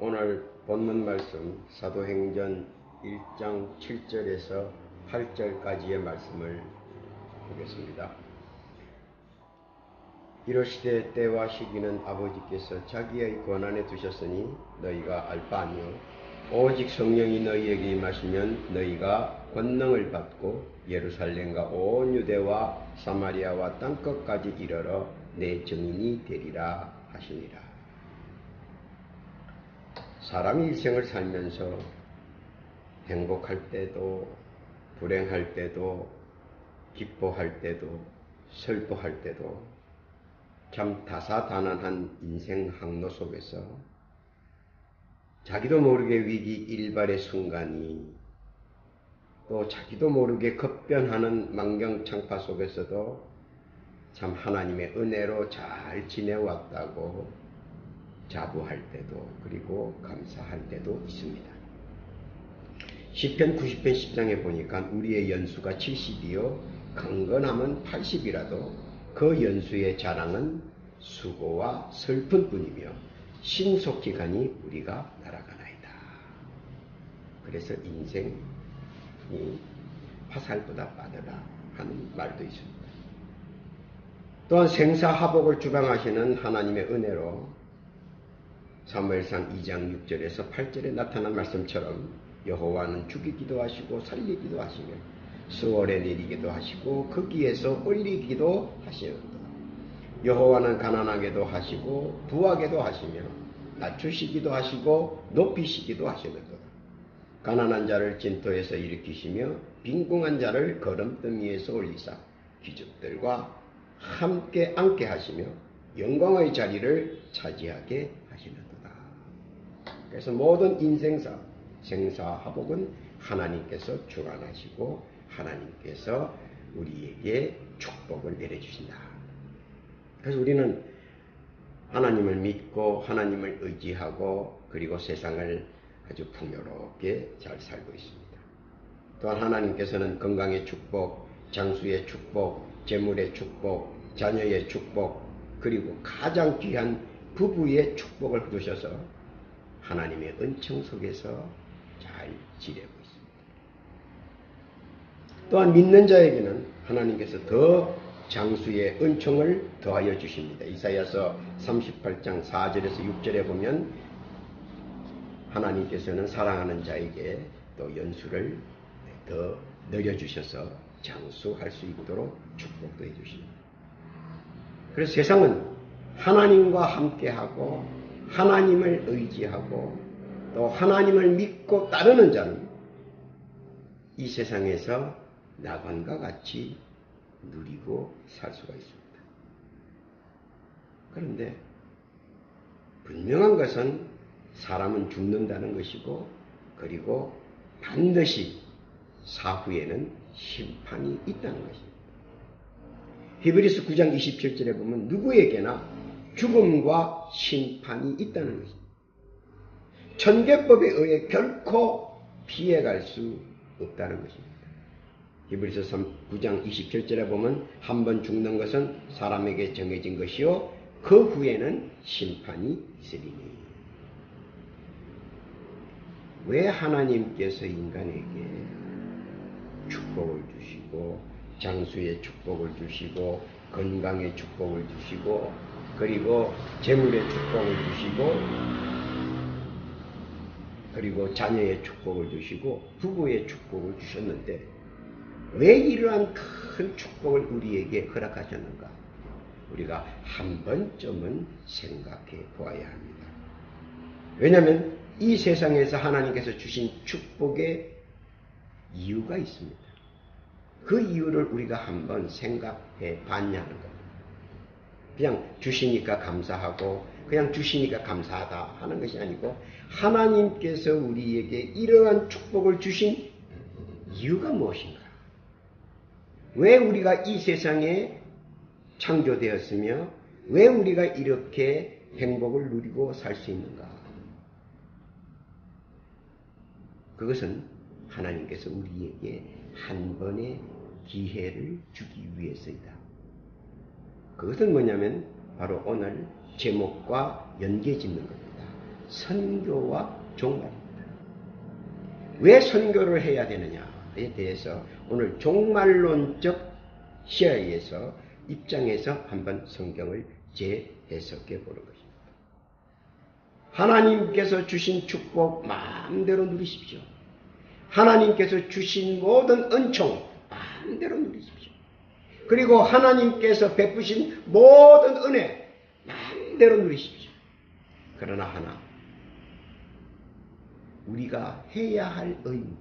오늘 본문 말씀 사도행전 1장 7절에서 8절까지의 말씀을 보겠습니다. 이러시되 때와 시기는 아버지께서 자기의 권한에 두셨으니 너희가 알 바 아니요 오직 성령이 너희에게 임하시면 너희가 권능을 받고 예루살렘과 온 유대와 사마리아와 땅끝까지 이르러 내 증인이 되리라 하시니라. 사람이 일생을 살면서 행복할 때도 불행할 때도 기뻐할 때도 슬퍼할 때도 참 다사다난한 인생 항로 속에서 자기도 모르게 위기 일발의 순간이 또 자기도 모르게 급변하는 만경창파 속에서도 참 하나님의 은혜로 잘 지내왔다고 자부할 때도 그리고 감사할 때도 있습니다. 시편 90편 10장에 보니까 우리의 연수가 70이요 강건함은 80이라도 그 연수의 자랑은 수고와 슬픈 뿐이며 신속기간이 우리가 날아가나이다. 그래서 인생이 화살보다 빠르다 하는 말도 있습니다. 또한 생사화복을 주방하시는 하나님의 은혜로 사무엘상 2장 6절에서 8절에 나타난 말씀처럼 여호와는 죽이기도 하시고 살리기도 하시며 수월에 내리기도 하시고 거기에서 올리기도 하시는도다. 여호와는 가난하게도 하시고 부하게도 하시며 낮추시기도 하시고 높이시기도 하시는도다. 가난한 자를 진토에서 일으키시며 빈궁한 자를 거름더미에서 올리사 귀족들과 함께 앉게 하시며 영광의 자리를 차지하게 하시는도다. 그래서 모든 인생사 생사화복은 하나님께서 주관하시고 하나님께서 우리에게 축복을 내려주신다. 그래서 우리는 하나님을 믿고 하나님을 의지하고 그리고 세상을 아주 풍요롭게 잘 살고 있습니다. 또한 하나님께서는 건강의 축복, 장수의 축복, 재물의 축복, 자녀의 축복, 그리고 가장 귀한 부부의 축복을 주셔서 하나님의 은총 속에서 잘 지내고 있습니다. 또한 믿는 자에게는 하나님께서 더 장수의 은총을 더하여 주십니다. 이사야서 38장 4절에서 6절에 보면 하나님께서는 사랑하는 자에게 또 연수를 더 늘려주셔서 장수할 수 있도록 축복도 해주십니다. 그래서 세상은 하나님과 함께하고 하나님을 의지하고 또 하나님을 믿고 따르는 자는 이 세상에서 나관과 같이 누리고 살 수가 있습니다. 그런데 분명한 것은 사람은 죽는다는 것이고 그리고 반드시 사후에는 심판이 있다는 것입니다. 히브리서 9장 27절에 보면 누구에게나 죽음과 심판이 있다는 것입니다. 천계법에 의해 결코 피해갈 수 없다는 것입니다. 히브리서 9장 27절에 보면 한 번 죽는 것은 사람에게 정해진 것이요 그 후에는 심판이 있으리니. 왜 하나님께서 인간에게 축복을 주시고 장수의 축복을 주시고 건강의 축복을 주시고 그리고 재물의 축복을 주시고 그리고 자녀의 축복을 주시고 부부의 축복을 주셨는데 왜 이러한 큰 축복을 우리에게 허락하셨는가? 우리가 한 번쯤은 생각해 보아야 합니다. 왜냐하면 이 세상에서 하나님께서 주신 축복의 이유가 있습니다. 그 이유를 우리가 한번 생각해 봤냐는 겁니다. 그냥 주시니까 감사하고 그냥 주시니까 감사하다 하는 것이 아니고 하나님께서 우리에게 이러한 축복을 주신 이유가 무엇인가? 왜 우리가 이 세상에 창조되었으며 왜 우리가 이렇게 행복을 누리고 살 수 있는가? 그것은 하나님께서 우리에게 한 번의 기회를 주기 위해서이다. 그것은 뭐냐면 바로 오늘 제목과 연계 짓는 겁니다. 선교와 종말입니다. 왜 선교를 해야 되느냐에 대해서 오늘 종말론적 시야에서 입장에서 한번 성경을 재해석해 보는 것입니다. 하나님께서 주신 축복 마음대로 누리십시오. 하나님께서 주신 모든 은총 마음대로 누리십시오. 그리고 하나님께서 베푸신 모든 은혜 마음대로 누리십시오. 그러나 하나, 우리가 해야 할 의무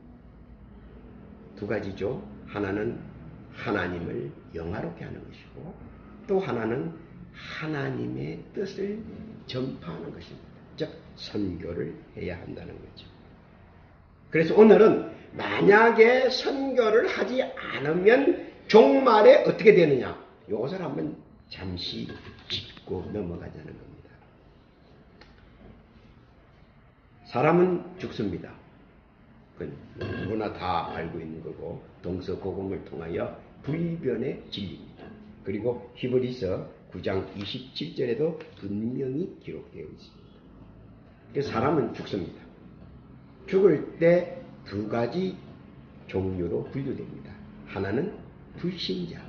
두 가지죠. 하나는 하나님을 영화롭게 하는 것이고, 또 하나는 하나님의 뜻을 전파하는 것입니다. 즉 선교를 해야 한다는 거죠. 그래서 오늘은 만약에 선교를 하지 않으면 종말에 어떻게 되느냐, 이것을 한번 잠시 짚고 넘어가자는 겁니다. 사람은 죽습니다. 그건 누구나 다 알고 있는 거고 동서고금을 통하여 불변의 진리입니다. 그리고 히브리서 9장 27절에도 분명히 기록되어 있습니다. 그래서 사람은 죽습니다. 죽을 때 두 가지 종류로 분류됩니다. 하나는 불신자,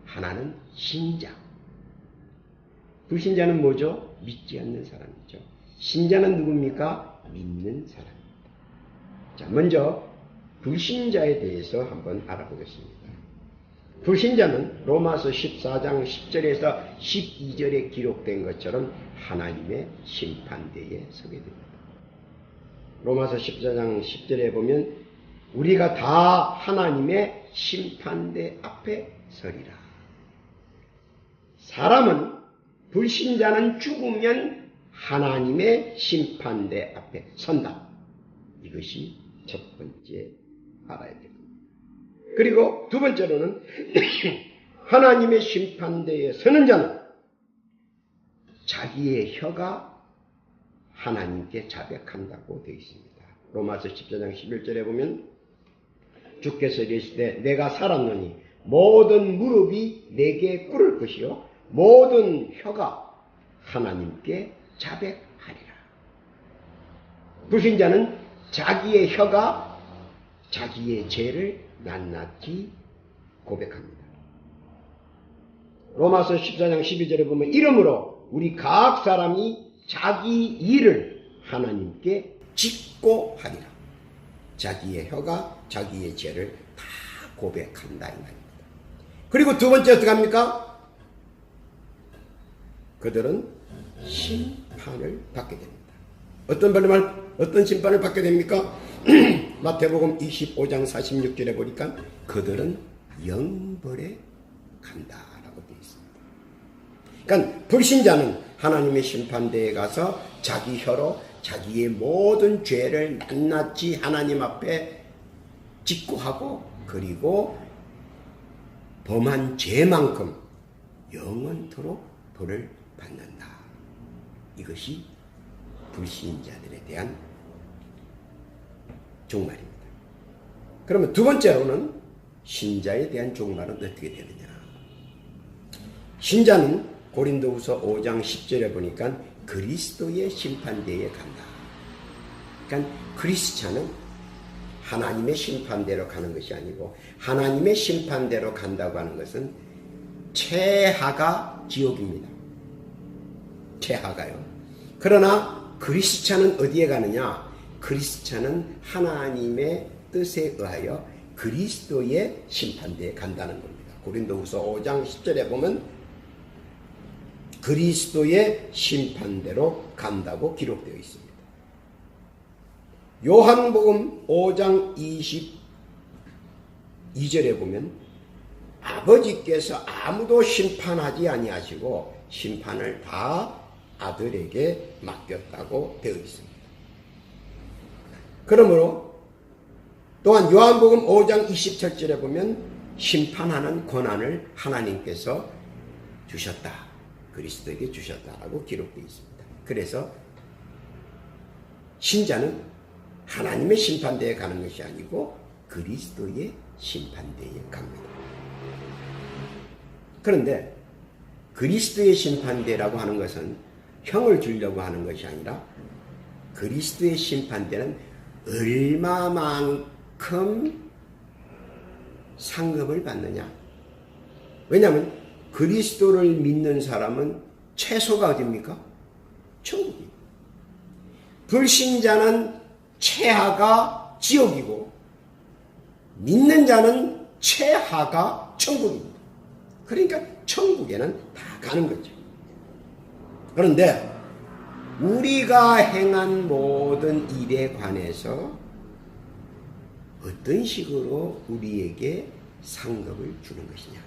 하나는 신자. 불신자는 뭐죠? 믿지 않는 사람이죠. 신자는 누굽니까? 믿는 사람입니다. 자, 먼저 불신자에 대해서 한번 알아보겠습니다. 불신자는 로마서 14장 10절에서 12절에 기록된 것처럼 하나님의 심판대에 서게 됩니다. 로마서 14장 10절에 보면 우리가 다 하나님의 심판대 앞에 서리라. 사람은, 불신자는 죽으면 하나님의 심판대 앞에 선다. 이것이 첫 번째 알아야 됩니다. 그리고 두 번째로는 하나님의 심판대에 서는 자는 자기의 혀가 하나님께 자백한다고 되어 있습니다. 로마서 14장 11절에 보면 주께서 이르시되 내가 살았노니 모든 무릎이 내게 꿇을 것이요 모든 혀가 하나님께 자백하리라. 불신자는 자기의 혀가 자기의 죄를 낱낱이 고백합니다. 로마서 14장 12절에 보면 이러므로 우리 각 사람이 자기 일을 하나님께 짓고 하리라. 자기의 혀가 자기의 죄를 다 고백한다 이 말입니다. 그리고 두 번째 어떻게 합니까? 그들은 심판을 받게 됩니다. 어떤 심판을 받게 됩니까? 마태복음 25장 46절에 보니까 그들은 영벌에 간다라고 되어 있습니다. 그러니까 불신자는 하나님의 심판대에 가서 자기 혀로 자기의 모든 죄를 낱낱이 하나님 앞에 직구하고 그리고 범한 죄만큼 영원토록 벌을 받는다. 이것이 불신자들에 대한 종말입니다. 그러면 두 번째로는 신자에 대한 종말은 어떻게 되느냐. 신자는 고린도후서 5장 10절에 보니까 그리스도의 심판대에 간다. 그러니까 크리스찬은 하나님의 심판대로 가는 것이 아니고 하나님의 심판대로 간다고 하는 것은 최하가 지옥입니다. 최하가요. 그러나 크리스찬은 어디에 가느냐? 크리스찬은 하나님의 뜻에 의하여 그리스도의 심판대에 간다는 겁니다. 고린도후서 5장 10절에 보면 그리스도의 심판대로 간다고 기록되어 있습니다. 요한복음 5장 22절에 보면 아버지께서 아무도 심판하지 아니하시고 심판을 다 아들에게 맡겼다고 되어 있습니다. 그러므로 또한 요한복음 5장 27절에 보면 심판하는 권한을 하나님께서 주셨다. 그리스도에게 주셨다라고 기록되어 있습니다. 그래서 신자는 하나님의 심판대에 가는 것이 아니고 그리스도의 심판대에 갑니다. 그런데 그리스도의 심판대라고 하는 것은 형을 주려고 하는 것이 아니라 그리스도의 심판대는 얼마만큼 상급을 받느냐? 왜냐하면 그리스도를 믿는 사람은 최소가 어디입니까? 천국이에요. 불신자는 최하가 지옥이고 믿는 자는 최하가 천국입니다. 그러니까 천국에는 다 가는 거죠. 그런데 우리가 행한 모든 일에 관해서 어떤 식으로 우리에게 상급을 주는 것이냐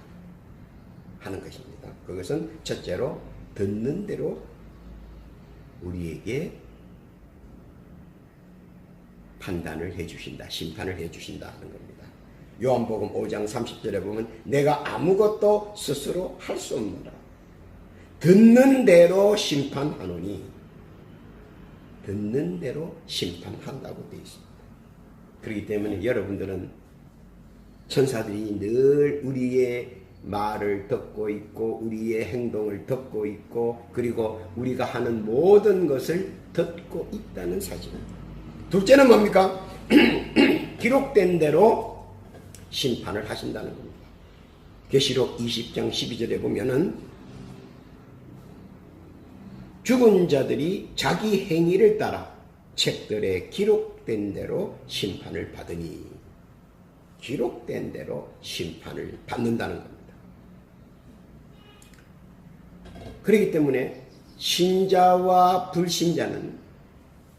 하는 것입니다. 그것은 첫째로 듣는 대로 우리에게 판단을 해주신다, 심판을 해주신다 하는 겁니다. 요한복음 5장 30절에 보면 내가 아무것도 스스로 할 수 없노라. 듣는 대로 심판하노니 듣는 대로 심판한다고 되어 있습니다. 그렇기 때문에 여러분들은 천사들이 늘 우리의 말을 듣고 있고 우리의 행동을 듣고 있고 그리고 우리가 하는 모든 것을 듣고 있다는 사실입니다. 둘째는 뭡니까? 기록된 대로 심판을 하신다는 겁니다. 계시록 20장 12절에 보면은 죽은 자들이 자기 행위를 따라 책들에 기록된 대로 심판을 받으니 기록된 대로 심판을 받는다는 겁니다. 그렇기 때문에 신자와 불신자는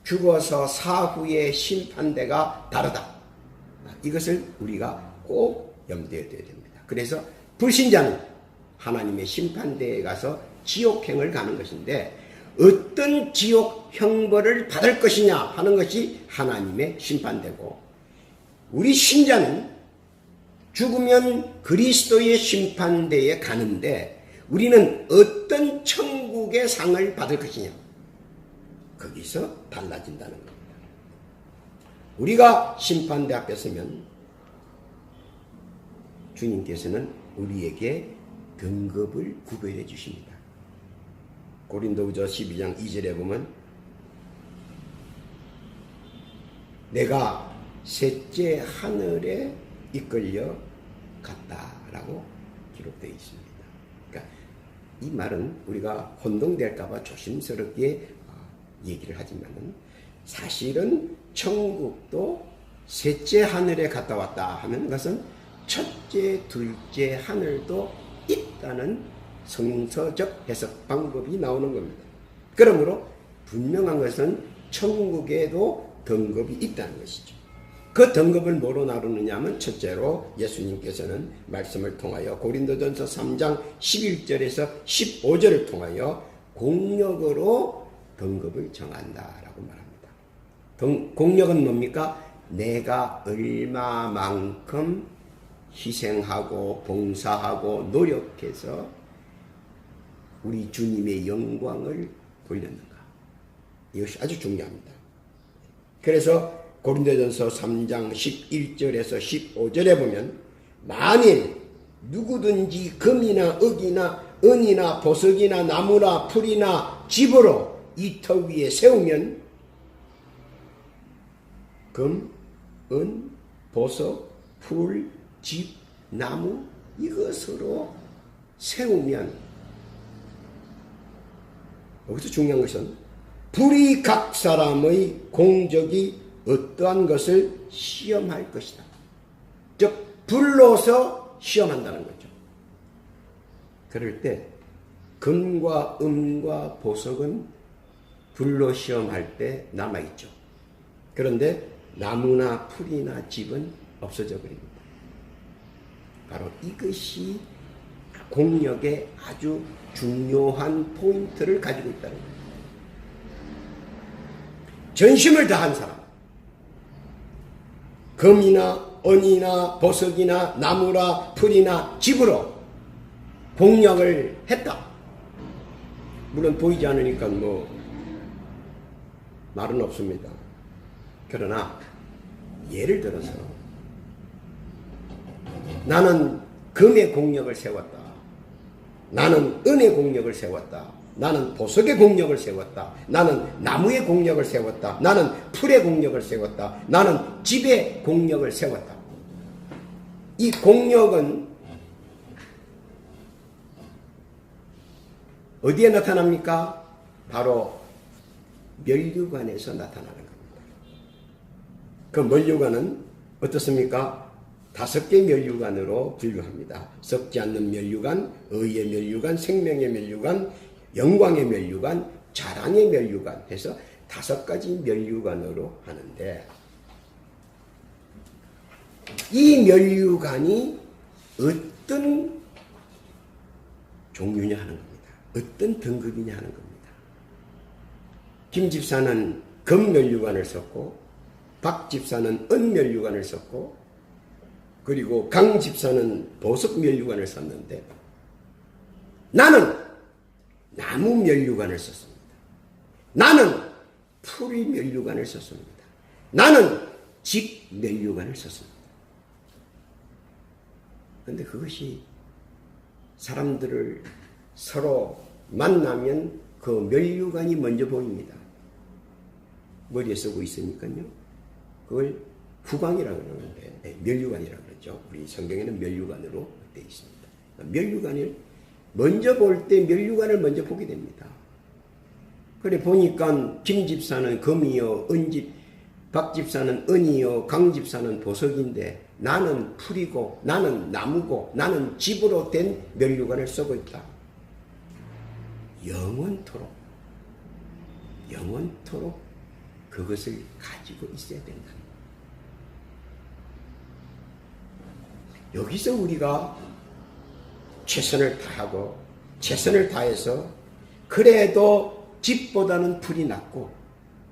죽어서 사후의 심판대가 다르다. 이것을 우리가 꼭 염두에 둬야 됩니다. 그래서 불신자는 하나님의 심판대에 가서 지옥행을 가는 것인데 어떤 지옥 형벌을 받을 것이냐 하는 것이 하나님의 심판대고 우리 신자는 죽으면 그리스도의 심판대에 가는데 우리는 어떤 천국의 상을 받을 것이냐 거기서 달라진다는 겁니다. 우리가 심판대 앞에 서면 주님께서는 우리에게 등급을 구별해 주십니다. 고린도후서 12장 2절에 보면 내가 셋째 하늘에 이끌려 갔다라고 기록되어 있습니다. 그러니까 이 말은 우리가 혼동될까봐 조심스럽게 얘기를 하지만은 사실은 천국도 셋째 하늘에 갔다 왔다 하는 것은 첫째, 둘째 하늘도 있다는 성서적 해석 방법이 나오는 겁니다. 그러므로 분명한 것은 천국에도 등급이 있다는 것이죠. 그 등급을 뭐로 나누느냐 하면 첫째로 예수님께서는 말씀을 통하여 고린도전서 3장 11절에서 15절을 통하여 공력으로 등급을 정한다라고 말합니다. 공력은 뭡니까? 내가 얼마만큼 희생하고 봉사하고 노력해서 우리 주님의 영광을 돌렸는가. 이것이 아주 중요합니다. 그래서 고린도전서 3장 11절에서 15절에 보면 만일 누구든지 금이나 억이나 은이나 보석이나 나무나 풀이나 집으로 이 터 위에 세우면 금, 은, 보석, 풀, 집, 나무 이것으로 세우면 여기서 중요한 것은 불이 각 사람의 공적이 어떠한 것을 시험할 것이다. 즉 불로서 시험한다는 거죠. 그럴 때 금과 은과 보석은 불로 시험할 때 남아있죠. 그런데 나무나 풀이나 집은 없어져 버립니다. 바로 이것이 공력의 아주 중요한 포인트를 가지고 있다는 거예요. 전심을 다한 사람, 금이나 은이나 보석이나 나무나 풀이나 집으로 공력을 했다. 물론 보이지 않으니까 말은 없습니다. 그러나 예를 들어서 나는 금의 공력을 세웠다. 나는 은의 공력을 세웠다. 나는 보석의 공력을 세웠다. 나는 나무의 공력을 세웠다. 나는 풀의 공력을 세웠다. 나는 집의 공력을 세웠다. 이 공력은 어디에 나타납니까? 바로 면류관에서 나타나는 겁니다. 그 면류관은 어떻습니까? 5개 면류관으로 분류합니다. 썩지 않는 면류관, 의의 면류관, 생명의 면류관, 영광의 면류관, 자랑의 면류관 해서 5가지 면류관으로 하는데, 이 면류관이 어떤 종류냐 하는 겁니다. 어떤 등급이냐 하는 겁니다. 김 집사는 금 면류관을 썼고, 박 집사는 은 면류관을 썼고, 그리고 강 집사는 보석 면류관을 썼는데, 나는 나무 면류관을 썼습니다. 나는 풀이 면류관을 썼습니다. 나는 집 면류관을 썼습니다. 그런데 그것이 사람들을 서로 만나면 그 면류관이 먼저 보입니다. 머리에 쓰고 있으니까요. 그걸 후광이라고 그러는데, 면류관이라고 그러죠. 우리 성경에는 면류관으로 되어 있습니다. 면류관을 먼저 볼 때 면류관을 먼저 보게 됩니다. 그래 보니까 김 집사는 금이요, 박 집사는 은이요, 강 집사는 보석인데, 나는 풀이고, 나는 나무고, 나는 집으로 된 면류관을 쓰고 있다. 영원토록 그것을 가지고 있어야 된다. 여기서 우리가 최선을 다하고 최선을 다해서 그래도 집보다는 풀이 낫고,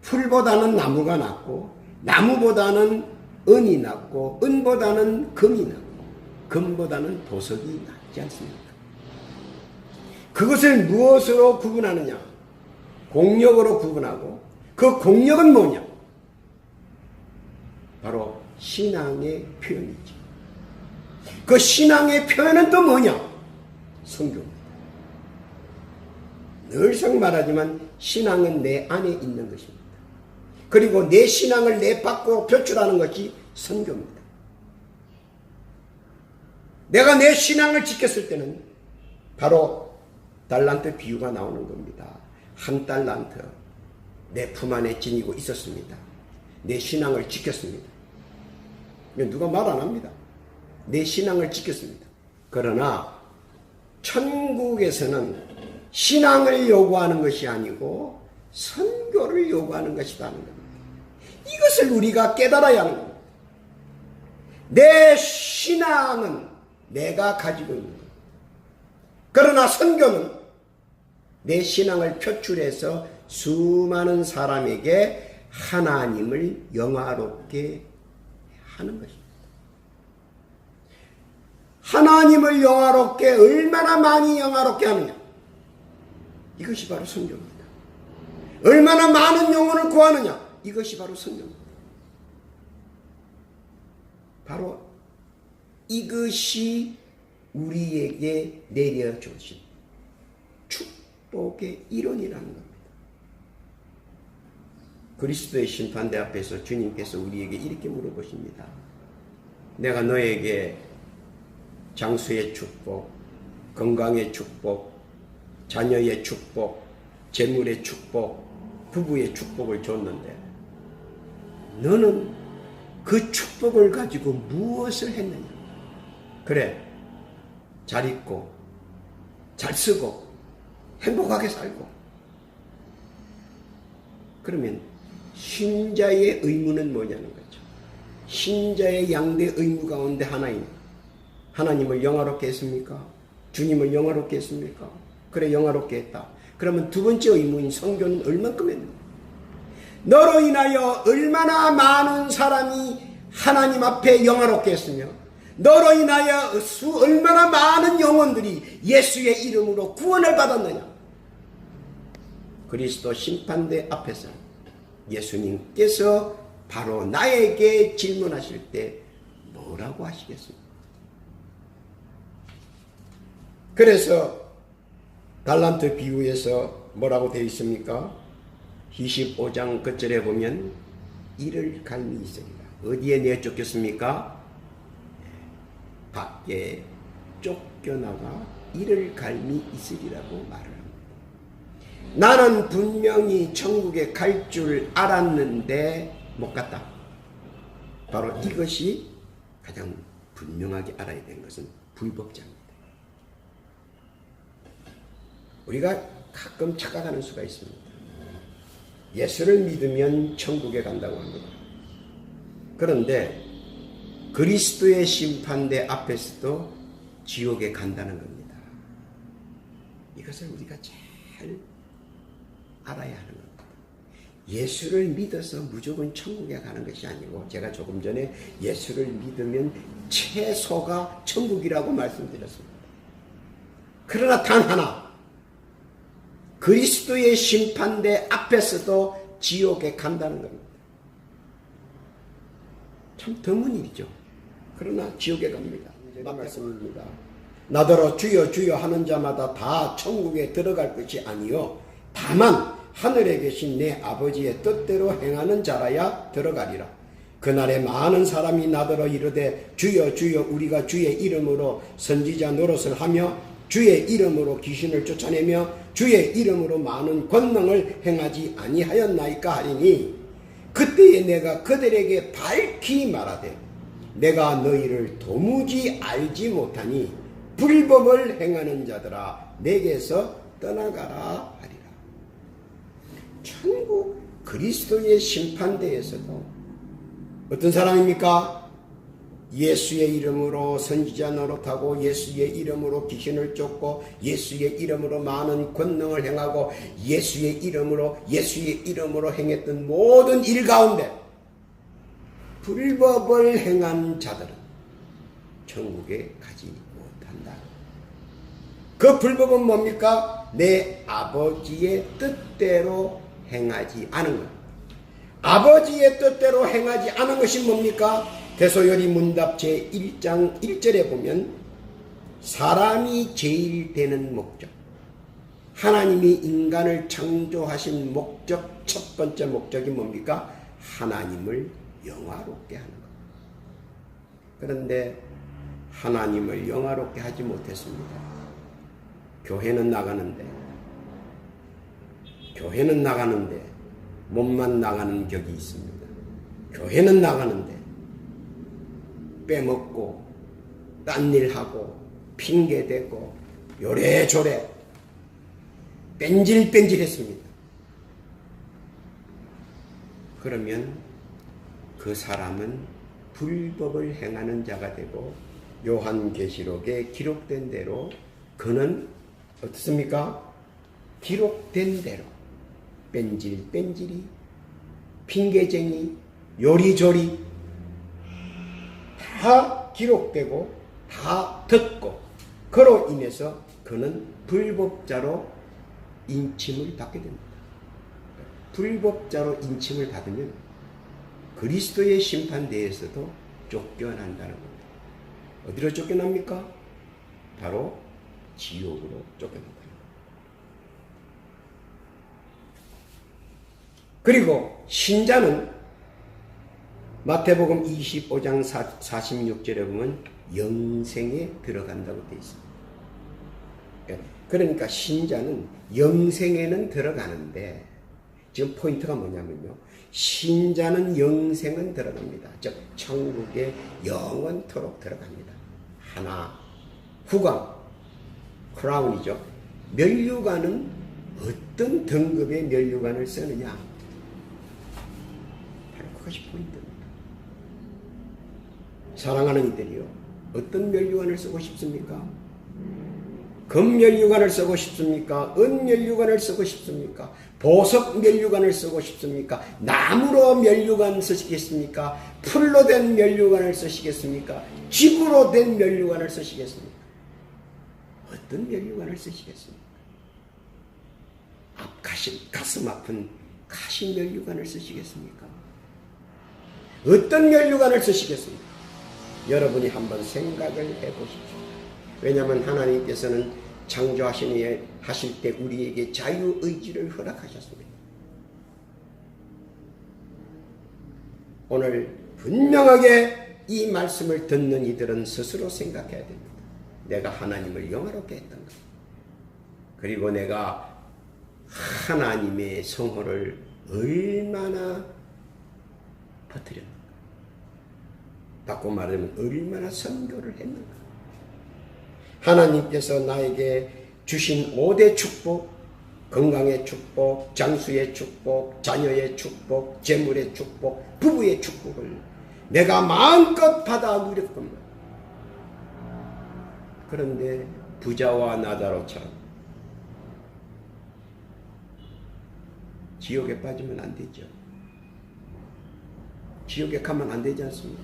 풀보다는 나무가 낫고, 나무보다는 은이 낫고, 은보다는 금이 낫고, 금보다는 보석이 낫지 않습니까? 그것을 무엇으로 구분하느냐? 공력으로 구분하고, 그 공력은 뭐냐? 바로 신앙의 표현이지. 그 신앙의 표현은 또 뭐냐? 성경입니다. 늘상 말하지만 신앙은 내 안에 있는 것입니다. 그리고 내 신앙을 내 밖으로 표출하는 것이 선교입니다. 내가 내 신앙을 지켰을 때는 바로 달란트 비유가 나오는 겁니다. 1달란트 내 품 안에 지니고 있었습니다. 내 신앙을 지켰습니다. 누가 말 안 합니다. 내 신앙을 지켰습니다. 그러나 천국에서는 신앙을 요구하는 것이 아니고 선교를 요구하는 것이라는 겁니다. 이것을 우리가 깨달아야 하는 겁니다. 내 신앙은 내가 가지고 있는 겁니다. 그러나 선교는 내 신앙을 표출해서 수많은 사람에게 하나님을 영화롭게 하는 것입니다. 하나님을 영화롭게 얼마나 많이 영화롭게 하느냐, 이것이 바로 선교입니다. 얼마나 많은 영혼을 구하느냐, 이것이 바로 선교입니다. 바로 이것이 우리에게 내려주신 축복의 이론이라는 겁니다. 그리스도의 심판대 앞에서 주님께서 우리에게 이렇게 물어보십니다. 내가 너에게 장수의 축복, 건강의 축복, 자녀의 축복, 재물의 축복, 부부의 축복을 줬는데 너는 그 축복을 가지고 무엇을 했느냐? 그래, 잘 입고 잘 쓰고 행복하게 살고. 그러면 신자의 의무는 뭐냐는 거죠. 신자의 양대 의무 가운데 하나입니다. 하나님을 영화롭게 했습니까? 주님을 영화롭게 했습니까? 그래, 영화롭게 했다. 그러면 두 번째 의무인 선교는 얼만큼 했는가? 너로 인하여 얼마나 많은 사람이 하나님 앞에 영화롭게 했으며, 너로 인하여 얼마나 많은 영혼들이 예수의 이름으로 구원을 받았느냐? 그리스도 심판대 앞에서 예수님께서 바로 나에게 질문하실 때 뭐라고 하시겠습니까? 그래서 달란트 비유에서 뭐라고 되어 있습니까? 25장 끝절에 보면 이를 갈미 있으리라. 어디에 내쫓겼습니까? 밖에 쫓겨나가 이를 갈미 있으리라고 말을 합니다. 나는 분명히 천국에 갈 줄 알았는데 못 갔다. 바로 이것이 가장 분명하게 알아야 되는 것은 불법자입니다. 우리가 가끔 착각하는 수가 있습니다. 예수를 믿으면 천국에 간다고 합니다. 그런데 그리스도의 심판대 앞에서도 지옥에 간다는 겁니다. 이것을 우리가 잘 알아야 하는 겁니다. 예수를 믿어서 무조건 천국에 가는 것이 아니고, 제가 조금 전에 예수를 믿으면 최소가 천국이라고 말씀드렸습니다. 그러나 단 하나, 그리스도의 심판대 앞에서도 지옥에 간다는 겁니다. 참 드문 일이죠. 그러나 지옥에 갑니다. 말씀입니다. 나더러 주여 주여 하는 자마다 다 천국에 들어갈 것이 아니요 다만 하늘에 계신 내 아버지의 뜻대로 행하는 자라야 들어가리라. 그날에 많은 사람이 나더러 이르되 주여 주여 우리가 주의 이름으로 선지자 노릇을 하며 주의 이름으로 귀신을 쫓아내며 주의 이름으로 많은 권능을 행하지 아니하였나이까 하리니, 그때에 내가 그들에게 밝히 말하되 내가 너희를 도무지 알지 못하니 불법을 행하는 자들아 내게서 떠나가라 하리라. 천국 그리스도의 심판대에서도 어떤 사람입니까? 예수의 이름으로 선지자 노릇하고 예수의 이름으로 귀신을 쫓고 예수의 이름으로 많은 권능을 행하고 예수의 이름으로 행했던 모든 일 가운데 불법을 행한 자들은 천국에 가지 못한다. 그 불법은 뭡니까? 내 아버지의 뜻대로 행하지 않은 것. 아버지의 뜻대로 행하지 않은 것이 뭡니까? 대소요리 문답 제1장 1절에 보면 사람이 제일 되는 목적, 하나님이 인간을 창조하신 목적, 첫 번째 목적이 뭡니까? 하나님을 영화롭게 하는 것. 그런데 하나님을 영화롭게 하지 못했습니다. 교회는 나가는데 몸만 나가는 격이 있습니다. 교회는 나가는데 빼먹고 딴일하고 핑계대고 요래조래 뺀질뺀질했습니다. 그러면 그 사람은 불법을 행하는 자가 되고 요한계시록에 기록된 대로 그는 어떻습니까? 기록된 대로 뺀질뺀질이 핑계쟁이 요리조리 다 기록되고 다 듣고 그로 인해서 그는 불법자로 인침을 받게 됩니다. 불법자로 인침을 받으면 그리스도의 심판대에서도 쫓겨난다는 겁니다. 어디로 쫓겨납니까? 바로 지옥으로 쫓겨난다. 그리고 신자는 마태복음 25장 46절에 보면 영생에 들어간다고 되어 있습니다. 그러니까 신자는 영생에는 들어가는데 지금 포인트가 뭐냐면요. 신자는 영생은 들어갑니다. 즉 천국에 영원토록 들어갑니다. 하나, 후광, 크라운이죠. 면류관은 어떤 등급의 면류관을 쓰느냐. 바로 그것이 포인트입니다. 사랑하는 이들이요. 어떤 면류관을 쓰고 싶습니까? 금 면류관을 쓰고 싶습니까? 은 면류관을 쓰고 싶습니까? 보석 면류관을 쓰고 싶습니까? 나무로 면류관 쓰시겠습니까? 풀로 된 면류관을 쓰시겠습니까? 쥐구로 된 면류관을 쓰시겠습니까? 어떤 면류관을 쓰시겠습니까? 가슴 아픈 가시 면류관을 쓰시겠습니까? 어떤 면류관을 쓰시겠습니까? 여러분이 한번 생각을 해보십시오. 왜냐하면 하나님께서는 하실 때 우리에게 자유의지를 허락하셨습니다. 오늘 분명하게 이 말씀을 듣는 이들은 스스로 생각해야 됩니다. 내가 하나님을 영화롭게 했던가? 그리고 내가 하나님의 성호를 얼마나 퍼뜨렸는가? 바꿔 말하면 얼마나 선교를 했는가? 하나님께서 나에게 주신 5대 축복, 건강의 축복, 장수의 축복, 자녀의 축복, 재물의 축복, 부부의 축복을 내가 마음껏 받아 누렸건만, 그런데 부자와 나다로처럼 지옥에 빠지면 안 되죠. 지옥에 가면 안 되지 않습니까?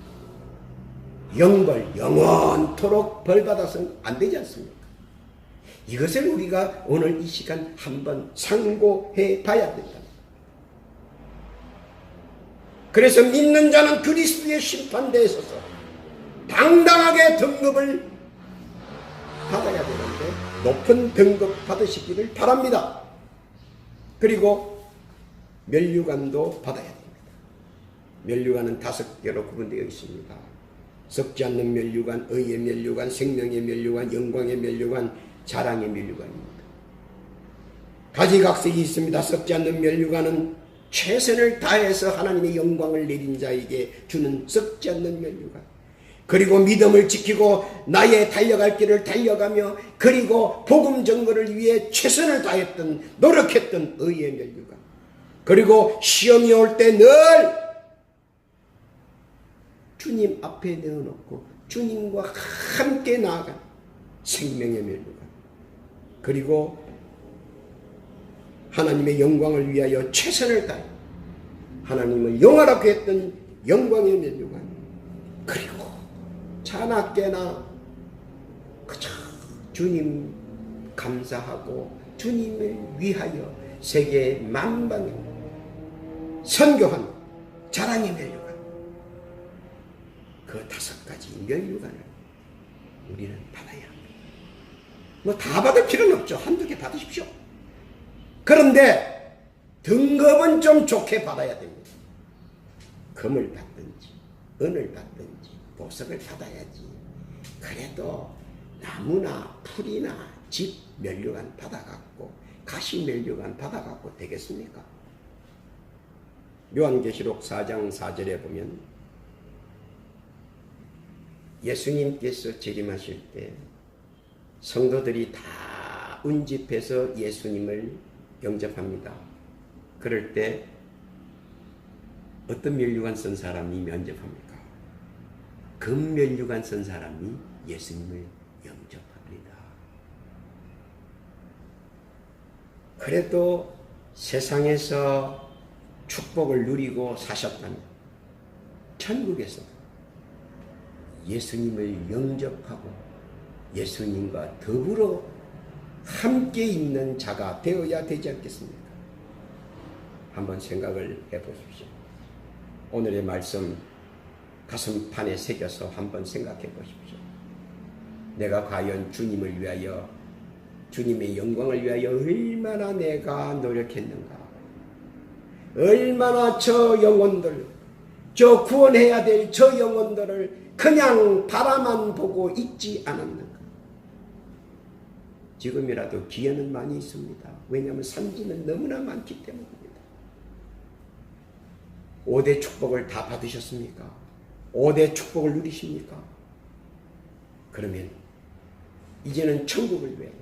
영벌, 영원토록 벌받아서는 안 되지 않습니까? 이것을 우리가 오늘 이 시간 한번 상고해 봐야 된다. 그래서 믿는 자는 그리스도의 심판대에 서서 당당하게 등급을 받아야 되는데 높은 등급 받으시기를 바랍니다. 그리고 면류관도 받아야 됩니다. 면류관은 5개로 구분되어 있습니다. 썩지 않는 면류관, 의의 면류관, 생명의 면류관, 영광의 면류관, 자랑의 면류관입니다. 가지각색이 있습니다. 썩지 않는 면류관은 최선을 다해서 하나님의 영광을 내린 자에게 주는 썩지 않는 면류관. 그리고 믿음을 지키고 나의 달려갈 길을 달려가며 그리고 복음 전거를 위해 최선을 다했던 노력했던 의의 면류관. 그리고 시험이 올 때 늘 주님 앞에 내어놓고 주님과 함께 나아간 생명의 면류관. 그리고 하나님의 영광을 위하여 최선을 다해 하나님을 영화롭게 했던 영광의 면류관. 그리고 자나깨나 그저 주님 감사하고 주님을 위하여 세계 만방에 선교한 자랑의 면류관. 그 5가지 면류관을 우리는 받아야 합니다. 뭐 다 받을 필요는 없죠. 한두 개 받으십시오. 그런데 등급은 좀 좋게 받아야 됩니다. 금을 받든지 은을 받든지 보석을 받아야지. 그래도 나무나 풀이나 집 면류관 받아갖고 가시 면류관 받아갖고 되겠습니까? 요한계시록 4장 4절에 보면 예수님께서 재림하실 때 성도들이 다 운집해서 예수님을 영접합니다. 그럴 때 어떤 면류관 쓴 사람이 면접합니까? 금 면류관 쓴 사람이 예수님을 영접합니다. 그래도 세상에서 축복을 누리고 사셨다면 천국에서 예수님을 영접하고 예수님과 더불어 함께 있는 자가 되어야 되지 않겠습니까? 한번 생각을 해보십시오. 오늘의 말씀 가슴판에 새겨서 한번 생각해 보십시오. 내가 과연 주님을 위하여, 주님의 영광을 위하여 얼마나 내가 노력했는가? 얼마나 저 영혼들, 저 구원해야 될 저 영혼들을 그냥 바라만 보고 있지 않았는가? 지금이라도 기회는 많이 있습니다. 왜냐하면 산지는 너무나 많기 때문입니다. 5대 축복을 다 받으셨습니까? 5대 축복을 누리십니까? 그러면 이제는 천국을 위하여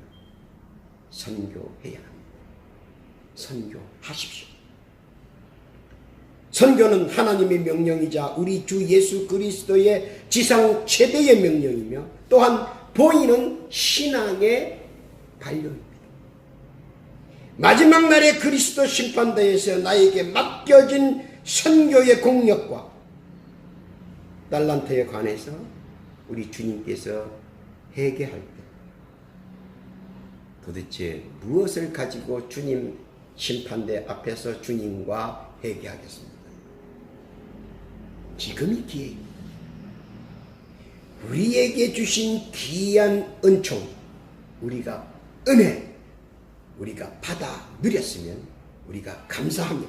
선교해야 합니다. 선교하십시오. 선교는 하나님의 명령이자 우리 주 예수 그리스도의 지상 최대의 명령이며 또한 보이는 신앙의 반려입니다. 마지막 날의 그리스도 심판대에서 나에게 맡겨진 선교의 공력과 달란트에 관해서 우리 주님께서 회개할 때 도대체 무엇을 가지고 주님 심판대 앞에서 주님과 회개하겠습니까? 지금이 기회입니다. 우리에게 주신 귀한 은총, 우리가 은혜 우리가 받아 누렸으면 우리가 감사하며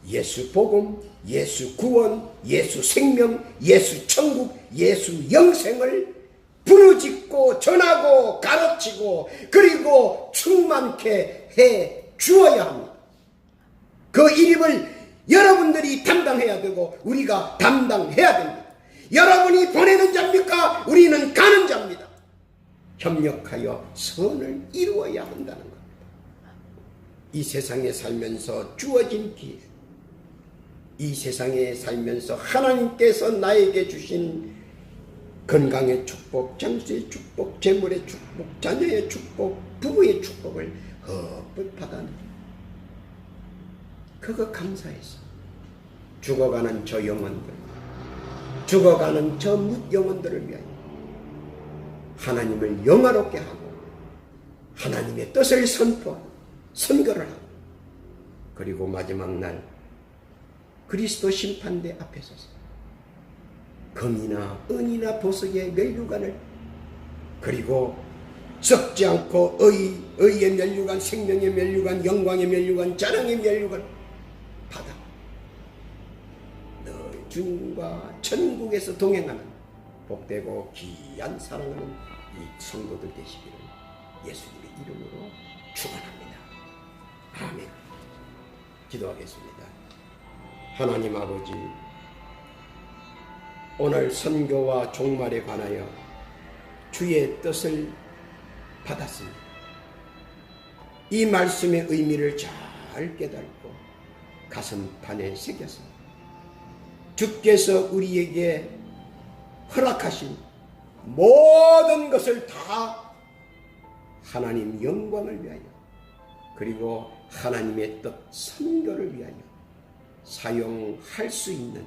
예수 복음, 예수 구원, 예수 생명, 예수 천국, 예수 영생을 부르짖고 전하고 가르치고 그리고 충만케 해 주어야 합니다. 그 일임을 여러분들이 담당해야 되고 우리가 담당해야 됩니다. 여러분이 보내는 자입니까? 우리는 가는 자입니다. 협력하여 선을 이루어야 한다는 겁니다. 이 세상에 살면서 주어진 기회, 이 세상에 살면서 하나님께서 나에게 주신 건강의 축복, 장수의 축복, 재물의 축복, 자녀의 축복, 부부의 축복을 헛헛 받아들여 그거 감사해서 죽어가는 저 영혼들, 죽어가는 저 뭇 영혼들을 위하여 하나님을 영화롭게 하고 하나님의 뜻을 선포하고 선거를 하고 그리고 마지막 날 그리스도 심판대 앞에 서서 금이나 은이나 보석의 면류관을 그리고 썩지 않고 의의 면류관, 생명의 면류관, 영광의 면류관, 자랑의 면류관 받아 너희 주님과 천국에서 동행하는 복되고 귀한 사랑하는 이 성도들 되시기를 예수님의 이름으로 축원합니다. 아멘. 기도하겠습니다. 하나님 아버지, 오늘 선교와 종말에 관하여 주의 뜻을 받았습니다. 이 말씀의 의미를 잘 깨닫고 가슴판에 새겼습니다. 주께서 우리에게 허락하신 모든 것을 다 하나님 영광을 위하여 그리고 하나님의 뜻 선교를 위하여 사용할 수 있는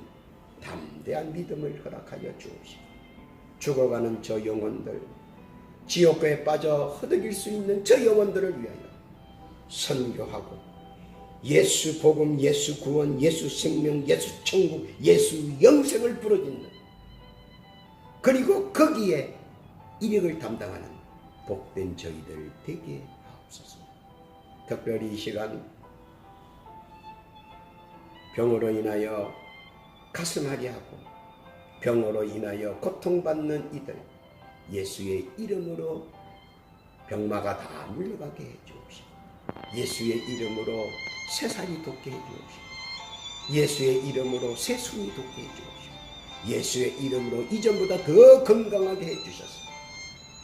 담대한 믿음을 허락하여 주옵시고 죽어가는 저 영혼들, 지옥에 빠져 허덕일 수 있는 저 영혼들을 위하여 선교하고 예수 복음, 예수 구원, 예수 생명, 예수 천국, 예수 영생을 부르짖는 그리고 거기에 이력을 담당하는 복된 저희들 되게 하옵소서. 특별히 이 시간 병으로 인하여 가슴하게 하고 병으로 인하여 고통받는 이들 예수의 이름으로 병마가 다 물러가게 해 주옵시고 예수의 이름으로 새살이 돋게 해 주옵시고 예수의 이름으로 새순이 돋게 해 주옵시고 예수의 이름으로 이전보다 더 건강하게 해 주셔서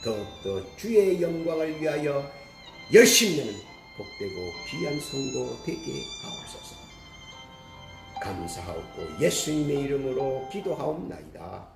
더욱더 주의 영광을 위하여 열심히 하는 복되고 귀한 성도 되게 하옵소서. 감사하고 예수님의 이름으로 기도하옵나이다.